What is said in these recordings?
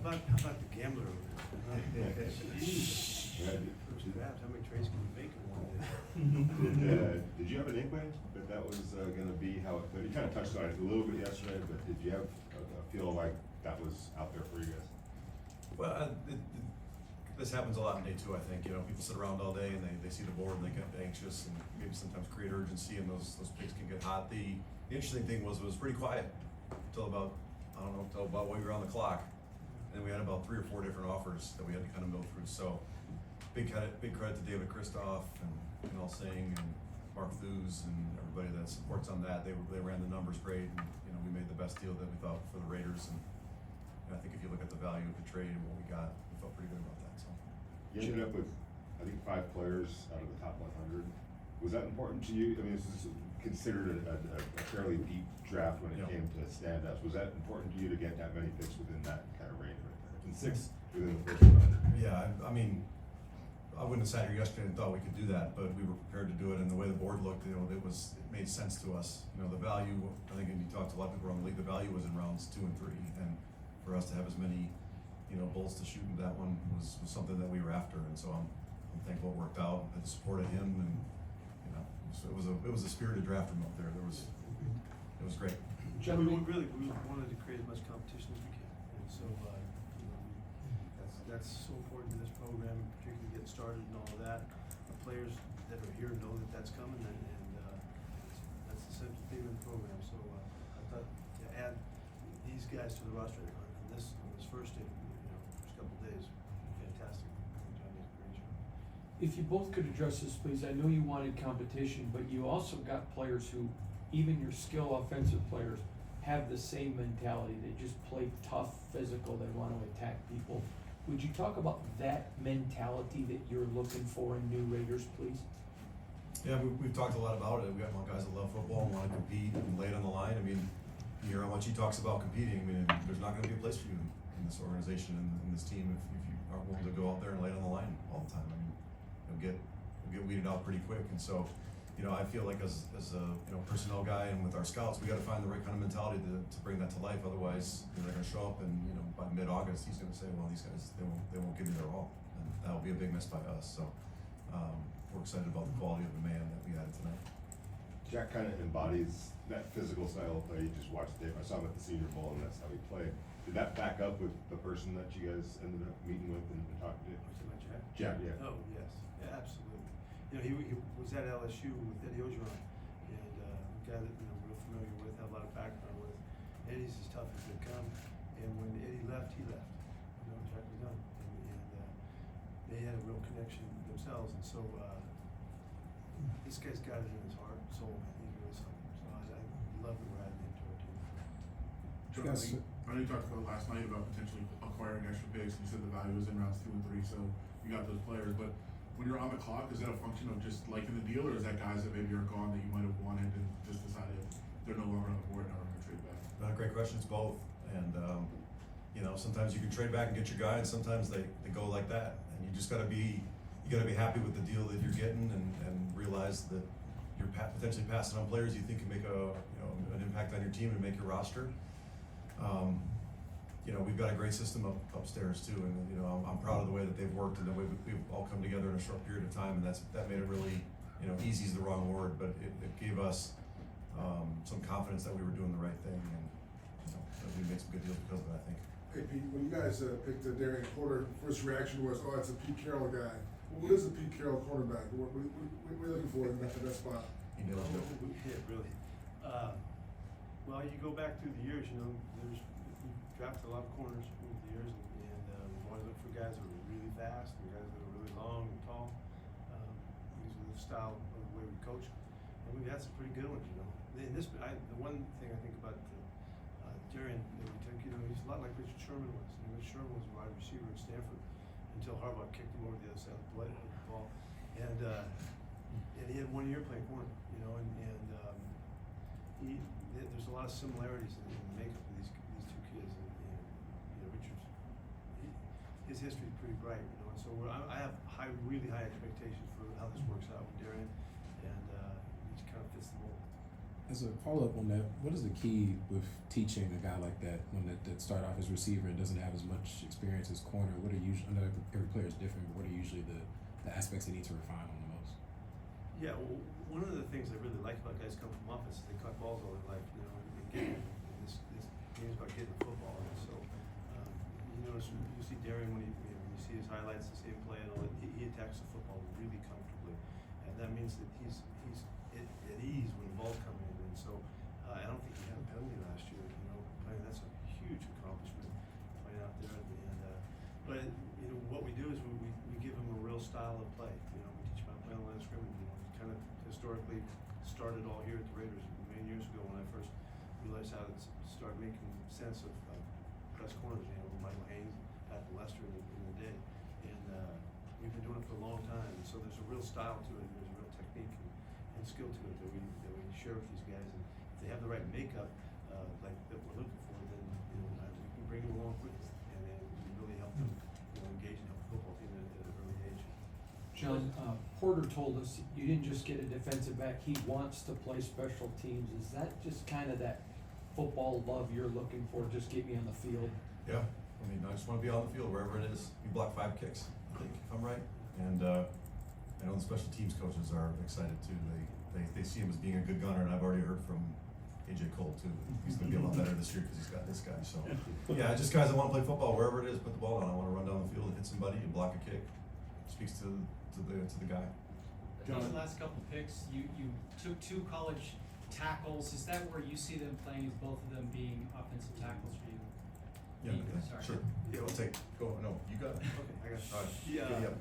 about the gambler over there? Jeez. How many trades can we make in one day? Did you have an inkling that was going to be how it could? You kind of touched on it a little bit yesterday, but did you have a feel like that was out there for you guys? Well, this happens a lot in day two, I think. You know, people sit around all day and they see the board and they get anxious and maybe sometimes create urgency, and those picks can get hot. The interesting thing was it was pretty quiet until about, till about when we were on the clock. And we had about 3 or 4 different offers that we had to kind of mill through. So big credit to David Kristoff and Al Singh and Mark Thews and everybody that supports on that. They ran the numbers great, and we made the best deal that we thought for the Raiders. And I think if you look at the value of the trade and what we got, we felt pretty good about that. So you ended up with, I think, 5 players out of the top 100. Was that important to you? I mean, this is considered a fairly deep draft when it came to stand-ups. Was that important to you to get that many picks within that kind of range right there? And 6 within the first 100. Yeah, I mean, I wouldn't have sat here yesterday and thought we could do that, but we were prepared to do it. And the way the board looked, it made sense to us. The value, I think, and you talked to a lot of people around the league, the value was in rounds 2 and 3, and for us to have as many, bulls to shoot into that one was something that we were after. And so I'm thankful it worked out. Had the support of him, and so it was a spirited draft room up there. It was great. We wanted to create as much competition as we can, and so that's so important to this program, particularly getting started and all of that. The players that are here know that that's coming, and that's the central theme of the program. So I thought to add these guys to the roster on this first day, first couple of days, fantastic. John did a great job. If you both could address this, please. I know you wanted competition, but you also got players who, even your skill offensive players, have the same mentality. They just play tough, physical, they want to attack people. Would you talk about that mentality that you're looking for in new Raiders, please? Yeah, we've talked a lot about it. We got guys that love football and want to compete and lay it on the line. I mean, you hear how much he talks about competing. I mean, there's not going to be a place for you in this organization and in this team if you aren't willing to go out there and lay it on the line all the time. I mean, you'll get weeded out pretty quick. And so, I feel like as a personnel guy and with our scouts, we got to find the right kind of mentality to bring that to life. Otherwise, they're going to show up, and by mid-August, he's going to say, well, these guys they won't give me their all, and that will be a big miss by us. So we're excited about the quality of the man that we had tonight. Jack kind of embodies that physical style of play. You just watched the tape. I saw him at the Senior Bowl, and that's how he played. Did that back up with the person that you guys ended up meeting with and talking to? Jack, yeah. Oh, yes. Yeah, absolutely. He was at LSU with Eddie Ogeron, and a guy that we're real familiar with, have a lot of background with. Eddie's as tough as they come, and when Eddie left, he left. Jack was done, and they had a real connection themselves, and so this guy's got it in his heart and soul. He's really something. So I love that we're adding him to our team. John, I know you talked about last night about potentially acquiring extra picks. You said the value was in rounds 2 and 3, so you got those players. But when you're on the clock, is that a function of just liking the deal, or is that guys that maybe are gone that you might have wanted and just decided they're no longer on the board and are going to trade back? Great question. It's both. And sometimes you can trade back and get your guy, and sometimes they go like that. And you just got to be happy with the deal that you're getting, and realize that you're potentially passing on players you think can make an impact on your team and make your roster. We've got a great system upstairs too, and I'm proud of the way that they've worked and the way we've all come together in a short period of time, and that made it really, easy is the wrong word, but it gave us some confidence that we were doing the right thing, and that we made some good deals because of that, I think. Hey Pete, when you guys picked Darien Porter, first reaction was, oh, it's a Pete Carroll guy. What is a Pete Carroll cornerback? What are you looking for in that spot? He nailed it. Yeah, really. Well, you go back through the years, we drafted a lot of corners over the years, and we always look for guys that are really fast and guys that are really long and tall. These are the style of the way we coach, and we've had some pretty good ones. The one thing I think about Darian that we took, he's a lot like Richard Sherman was. Richard Sherman was a wide receiver at Stanford until Harbaugh kicked him over the other side of the ball, and he had 1 year playing corner, there's a lot of similarities in the makeup of these two kids, and Richard's his history is pretty bright, and so I have really high expectations for how this works out with Darien, and he just kind of fits the mold. As a follow-up on that, what is the key with teaching a guy like that when that start off as receiver and doesn't have as much experience as corner? What are usually, I know every player is different, but what are usually the aspects they need to refine on the most? Yeah, well, one of the things I really like about guys coming from offense is they caught balls all their life, you know, and getting, and this game's about getting the football, and so, you notice, you see Darian when when you see his highlights, the same play and all that, he attacks the football really comfortably, and that means that he's at ease when the ball's coming in, and so, I don't think he had a penalty last year, you know, playing, that's a huge accomplishment, playing out there, but, you know, what we do is we give him a real style of play, you know, we teach him how to play on the line of scrimmage, you know, we kind of historically started all here at the Raiders many years ago when I first realized how to start making sense of press corners, you know, Michael Haynes, Pat Lester in the day, and we've been doing it for a long time, and so there's a real style to it, there's a real technique and skill to it that we share with these guys, and if they have the right makeup, like that we're looking for, then, you know, we can bring them along quickly, and then we can really help them, you know, engage and help the football team at an early age. John, Porter told us you didn't just get a defensive back, he wants to play special teams. Is that just kind of that football love you're looking for, just get me on the field? Yeah, I mean, I just wanna be on the field wherever it is. You block 5 kicks, I think, if I'm right. And, I know the special teams coaches are excited too. They see him as being a good gunner, and I've already heard from AJ Cole too. He's gonna be a lot better this year because he's got this guy, so. Yeah, just guys that wanna play football wherever it is, put the ball down. I wanna run down the field and hit somebody and block a kick. Speaks to the guy. Those last couple picks, you took 2 college tackles. Is that where you see them playing? Is both of them being offensive tackles for you? Yeah, Sorry. sure. Yeah, no, you got it. Okay, I got it. All right. Yeah. Yep.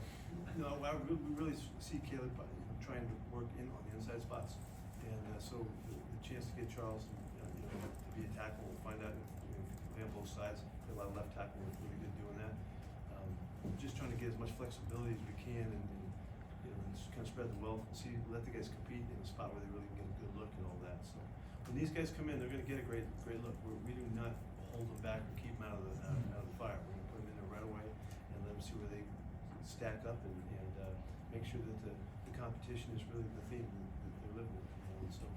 No, we really see Caleb, you know, trying to work in on the inside spots, and so the chance to get Charles, you know, to be a tackle, we'll find out if, you know, if he can play on both sides. A lot of left tackle was really good doing that. Just trying to get as much flexibility as we can, and you know, and just kind of spread the wealth and let the guys compete in a spot where they really can get a good look and all that. So when these guys come in, they're going to get a great look. We do not hold them back or keep them out of the fire. We're going to put them in there right away and let them see where they stack up and make sure that the competition is really the theme that they're living with. You know?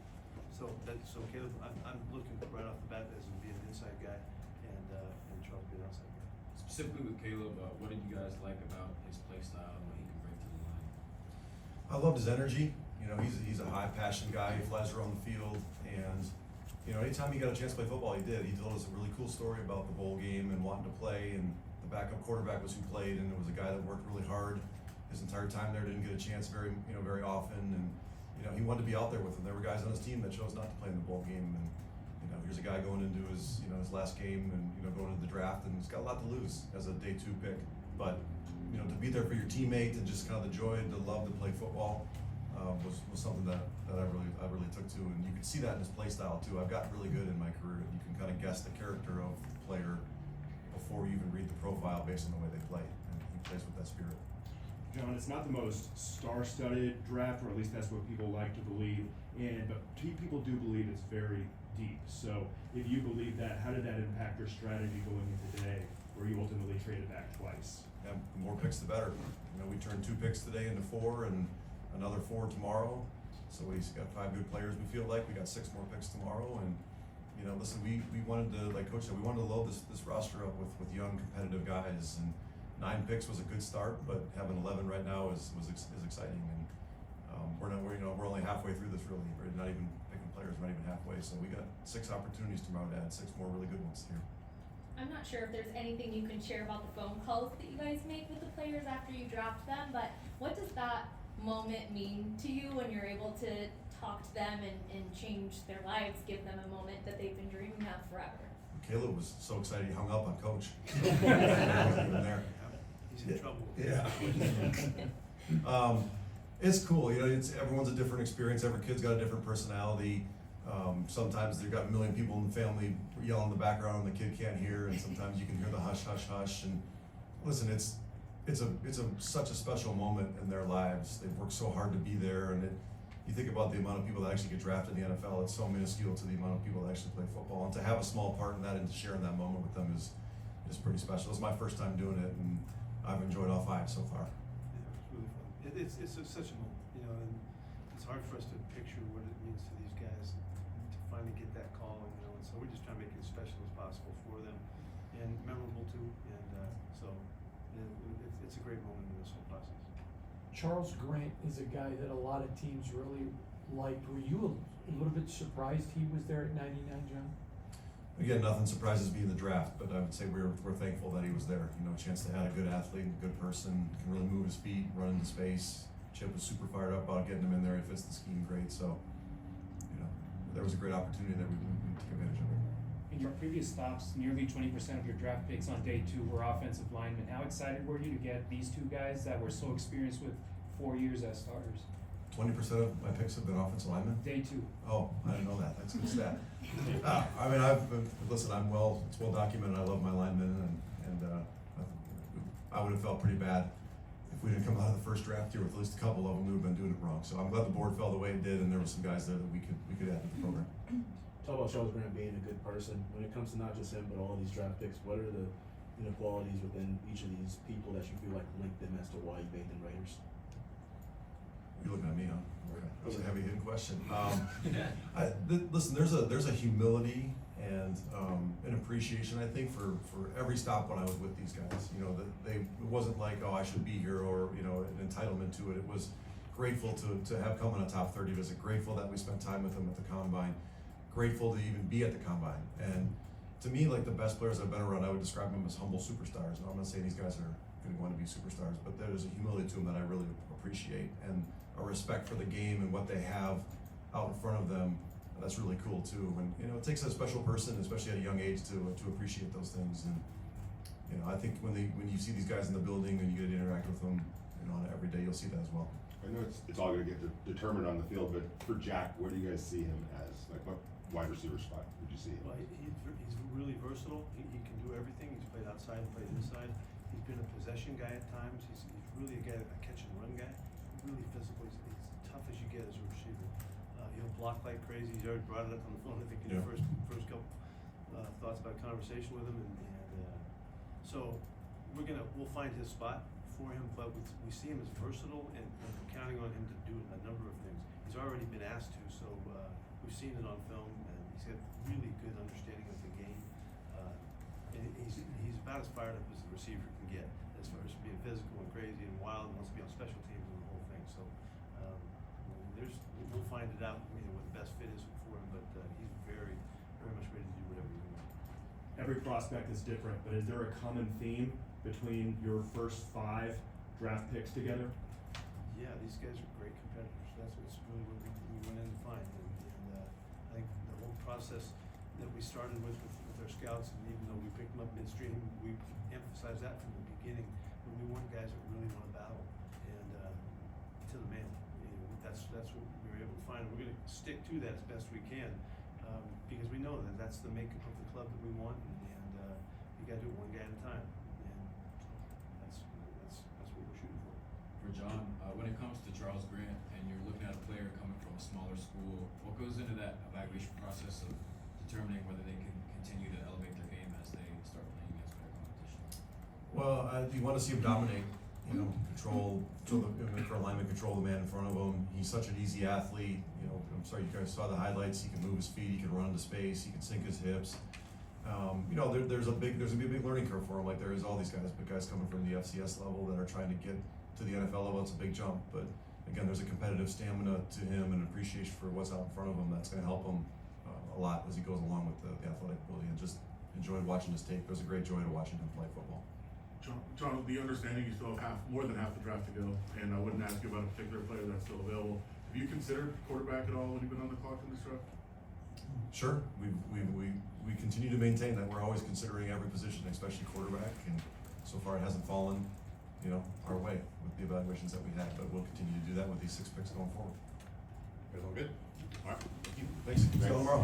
So Caleb, I'm looking right off the bat as being an inside guy and Charles being an outside guy. Specifically with Caleb, what did you guys like about his play style and what he can bring to the line? I loved his energy. You know, he's a high passion guy. He flies around the field, and you know, anytime he got a chance to play football, he did. He told us a really cool story about the bowl game and wanting to play, and the backup quarterback was who played, and it was a guy that worked really hard his entire time there. Didn't get a chance very often, and you know, he wanted to be out there with him. There were guys on his team that chose not to play in the bowl game, and you know, here's a guy going into his last game, and you know, going into the draft, and he's got a lot to lose as a day 2 pick, but you know, to be there for your teammate and just kind of the joy and the love to play football was something that I really took to, and you could see that in his play style too. I've gotten really good in my career. You can kind of guess the character of the player before you even read the profile based on the way they play, and he plays with that spirit. John, it's not the most star-studded draft, or at least that's what people like to believe, but people do believe it's very deep. So if you believe that, how did that impact your strategy going into today, where you ultimately traded back twice? Yeah, the more picks the better. You know, we turned 2 picks today into 4 and another 4 tomorrow. So we've got 5 good players, we feel like. We got 6 more picks tomorrow, and you know, listen, we wanted to, like Coach said, we wanted to load this roster up with young competitive guys, and 9 picks was a good start, but having 11 right now is exciting, and we're only halfway through this really. We're not even picking players, not even halfway. So we got 6 opportunities tomorrow to add 6 more really good ones here. I'm not sure if there's anything you can share about the phone calls that you guys make with the players after you draft them, but what does that moment mean to you when you're able to talk to them and change their lives, give them a moment that they've been dreaming of forever? Caleb was so excited he hung up on Coach. He wasn't even there. He's in trouble. Yeah. It's cool, you know, everyone's a different experience. Every kid's got a different personality. Sometimes they've got a million people in the family yelling in the background and the kid can't hear, and sometimes you can hear the hush, hush, hush. And listen, it's such a special moment in their lives. They've worked so hard to be there, and you think about the amount of people that actually get drafted in the NFL, it's so minuscule to the amount of people that actually play football. And to have a small part in that and to share in that moment with them is pretty special. It was my first time doing it, and I've enjoyed all 5 so far. Yeah, it's really fun. It's such a moment, you know, and it's hard for us to picture what it means to these guys finally get that call, and so we're just trying to make it as special as possible for them, and memorable too, and so it's a great moment in this whole process. Charles Grant is a guy that a lot of teams really liked. Were you a little bit surprised he was there at 99, John? Again, nothing surprises me in the draft, but I would say we're thankful that he was there. You know, a chance to add a good athlete, a good person, can really move his feet, run into space. Chip was super fired up about getting him in there. He fits the scheme great, so you know, there was a great opportunity that we took advantage of it. In your previous stops, nearly 20% of your draft picks on day 2 were offensive linemen. How excited were you to get these 2 guys that were so experienced with 4 years as starters? 20% of my picks have been offensive linemen. Day 2. Oh, I didn't know that. That's a good stat. I mean, listen. It's well documented. I love my linemen, and I would have felt pretty bad if we didn't come out of the first draft here with at least a couple of them who have been doing it wrong. So I'm glad the board fell the way it did, and there were some guys there that we could add to the program. Talk about Charles Grant being a good person. When it comes to not just him, but all of these draft picks, what are the qualities within each of these people that you feel like link them as to why you made them Raiders? You're looking at me, huh? That was a heavy hitting question. Listen, there's a humility and an appreciation, I think, for every stop when I was with these guys. You know, it wasn't like, oh, I should be here, or you know, an entitlement to it. It was grateful to have come on a top 30 visit. Grateful that we spent time with them at the combine. Grateful to even be at the combine. And to me, like the best players I've been around, I would describe them as humble superstars. Now, I'm not saying these guys are going to be superstars, but there's a humility to them that I really appreciate, and a respect for the game and what they have out in front of them. That's really cool too. And you know, it takes a special person, especially at a young age, to appreciate those things. And you know, I think when you see these guys in the building and you get to interact with them, you know, every day, you'll see that as well. I know it's all going to get determined on the field, but for Jack, where do you guys see him as? Like, what wide receiver spot would you see him? Well, he's really versatile. He can do everything. He's played outside, played inside. He's been a possession guy at times. He's really a guy, a catch and run guy. Really physical. He's tough as you get as a receiver. He'll block like crazy. He's already brought it up on the phone, I think, in the first couple thoughts about conversation with him, and so we'll find his spot for him, but we see him as versatile, and we're counting on him to do a number of things. He's already been asked to, so we've seen it on film, and he's got really good understanding of the game, and he's about as fired up as the receiver can get, as far as being physical and crazy and wild, and wants to be on special teams and the whole thing. So we'll find it out, you know, what the best fit is for him, but he's very, very much ready to do whatever we want. Every prospect is different, but is there a common theme between your first 5 draft picks together? Yeah, these guys are great competitors. That's what's really what we went in to find, and I think the whole process that we started with our scouts, and even though we picked them up midstream, we emphasized that from the beginning. When we want guys that really want to battle, and to the man. You know, that's what we were able to find. We're going to stick to that as best we can, because we know that that's the makeup of the club that we want, and you got to do it one guy at a time, and that's what we're shooting for. For John, when it comes to Charles Grant and you're looking at a player coming from a smaller school, what goes into that evaluation process of determining whether they can continue to elevate their game as they start playing against better competition? Well, you want to see him dominate, you know, control for alignment, control the man in front of him. He's such an easy athlete. You know, I'm sorry you guys saw the highlights. He can move his feet. He can run into space. He can sink his hips. You know, there's gonna be a big learning curve for him, like there is all these guys. But guys coming from the FCS level that are trying to get to the NFL level, it's a big jump. But again, there's a competitive stamina to him and appreciation for what's out in front of him that's going to help him a lot as he goes along with the athletic ability. And just enjoyed watching his tape. It was a great joy to watching him play football. John, the understanding you still have more than half the draft to go, and I wouldn't ask you about a particular player that's still available. Have you considered quarterback at all when you've been on the clock in this draft? Sure, we continue to maintain that we're always considering every position, especially quarterback, and so far it hasn't fallen, you know, our way with the evaluations that we had, but we'll continue to do that with these 6 picks going forward. You guys all good? All right. Thanks. See you tomorrow.